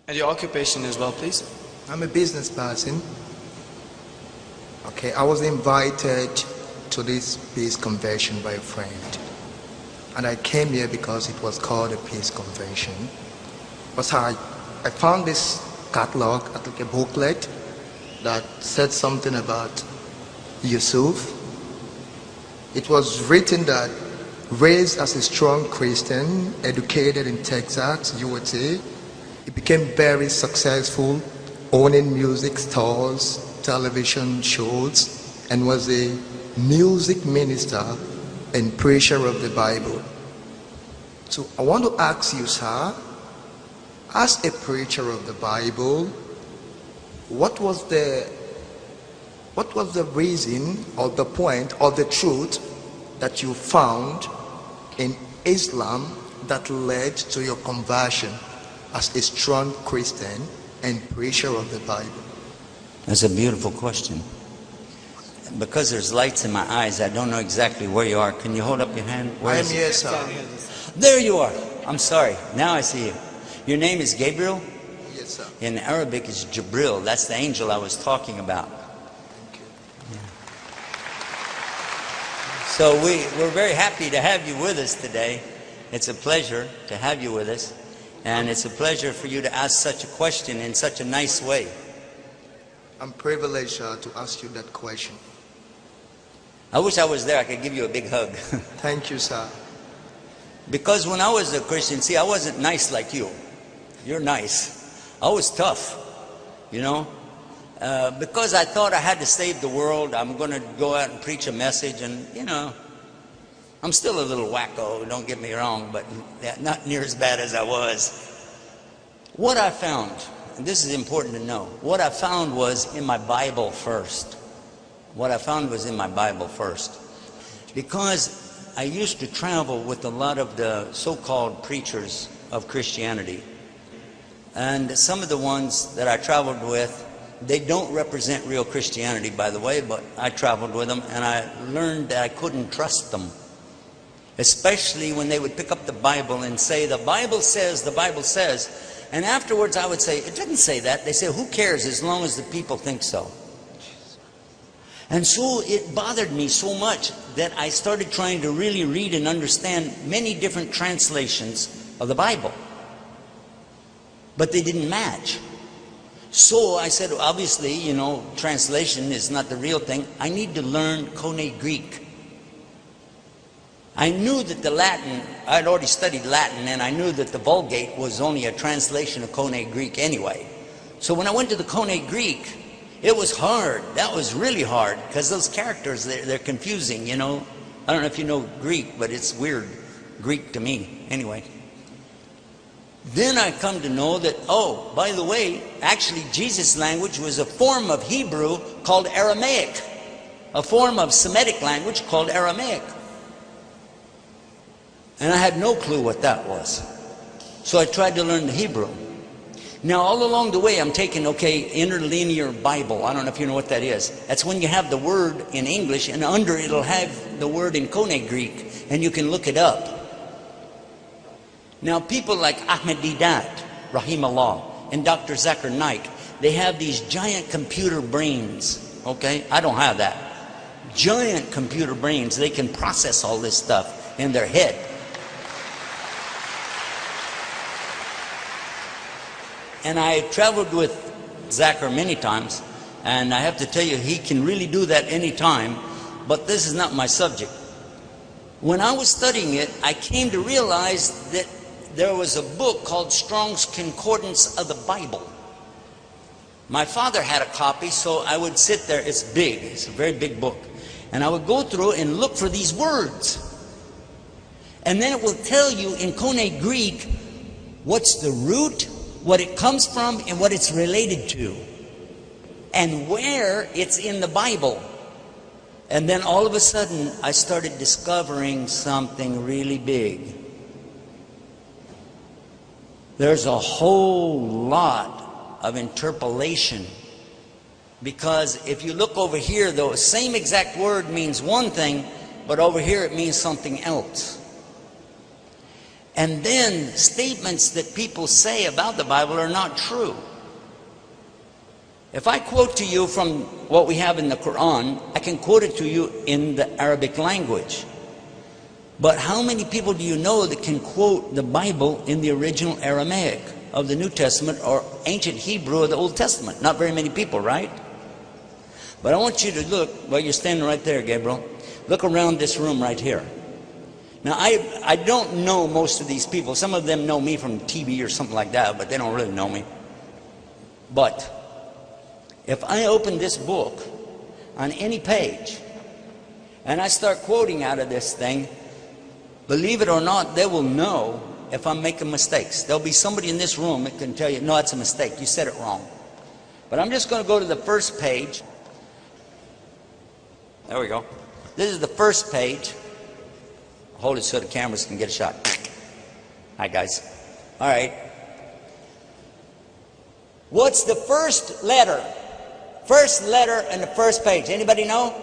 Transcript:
And your occupation as well, please? I'm a business person. Okay, I was invited to this peace convention by a friend. And I came here because it was called a peace convention. But I found this catalog, like a booklet, that said something about Yusuf. It was written that raised as a strong Christian, educated in Texas, USA, he became very successful, owning music stores, television shows, and was a music minister and preacher of the Bible. So I want to ask you, sir, as a preacher of the Bible, what was the reason or the point or the truth that you found in Islam that led to your conversion as a strong Christian and preacher of the Bible? That's a beautiful question. Because there's lights in my eyes, I don't know exactly where you are. Can you hold up your hand? Where I am is here, sir. There you are. I'm sorry. Now I see you. Your name is Gabriel? Yes, sir. In Arabic, it's Jibril. That's the angel I was talking about. Thank you. Yeah. So we're very happy to have you with us today. It's a pleasure to have you with us. And it's a pleasure for you to ask such a question in such a nice way. I'm privileged to ask you that question. I wish I was there. I could give you a big hug. Thank you, sir. Because when I was a Christian, see, I wasn't nice like you. You're nice. I was tough, you know. Because I thought I had to save the world. I'm going to go out and preach a message. And, you know, I'm still a little wacko, don't get me wrong, but not near as bad as I was. What I found, and this is important to know, what I found was in my Bible first. What I found was in my Bible first. Because I used to travel with a lot of the so-called preachers of Christianity. And some of the ones that I traveled with, they don't represent real Christianity, by the way, but I traveled with them and I learned that I couldn't trust them. Especially when they would pick up the Bible and say, the Bible says, the Bible says. And afterwards I would say, it didn't say that. They say, who cares as long as the people think so. And so it bothered me so much that I started trying to really read and understand many different translations of the Bible. But they didn't match. So I said, obviously, you know, translation is not the real thing. I need to learn Koine Greek. I knew that the Latin, I'd already studied Latin, and I knew that the Vulgate was only a translation of Koine Greek anyway. So when I went to the Koine Greek, it was hard. That was really hard, because those characters, they're confusing, you know. I don't know if you know Greek, but it's weird Greek to me, anyway. Then I come to know that, oh, by the way, actually Jesus' language was a form of Hebrew called Aramaic, a form of Semitic language called Aramaic. And I had no clue what that was. So I tried to learn the Hebrew. Now, all along the way, I'm taking, okay, interlinear Bible. I don't know if you know what that is. That's when you have the word in English, and under it'll have the word in Koine Greek, and you can look it up. Now, people like Ahmed Deedat, Rahimahullah, and Dr. Zakir Naik, they have these giant computer brains, okay? I don't have that. Giant computer brains. They can process all this stuff in their head. And I traveled with Zakir many times, and I have to tell you, he can really do that any time, but this is not my subject. When I was studying it, I came to realize that there was a book called Strong's Concordance of the Bible. My father had a copy, so I would sit there. It's big. It's a very big book. And I would go through and look for these words. And then it will tell you in Koine Greek what's the root, what it comes from, and what it's related to, and where it's in the Bible. And then all of a sudden, I started discovering something really big. There's a whole lot of interpolation. Because if you look over here, the same exact word means one thing, but over here it means something else. And then statements that people say about the Bible are not true. If I quote to you from what we have in the Quran, I can quote it to you in the Arabic language. But how many people do you know that can quote the Bible in the original Aramaic of the New Testament or ancient Hebrew of the Old Testament? Not very many people, right? But I want you to look, well, you're standing right there, Gabriel. Look around this room right here. Now, I don't know most of these people. Some of them know me from TV or something like that, but they don't really know me. But if I open this book on any page and I start quoting out of this thing, believe it or not, they will know if I'm making mistakes. There'll be somebody in this room that can tell you, no, it's a mistake. You said it wrong. But I'm just going to go to the first page. There we go. This is the first page. Hold it so the cameras can get a shot. Hi, guys. All right. What's the first letter? First letter in the first page. Anybody know?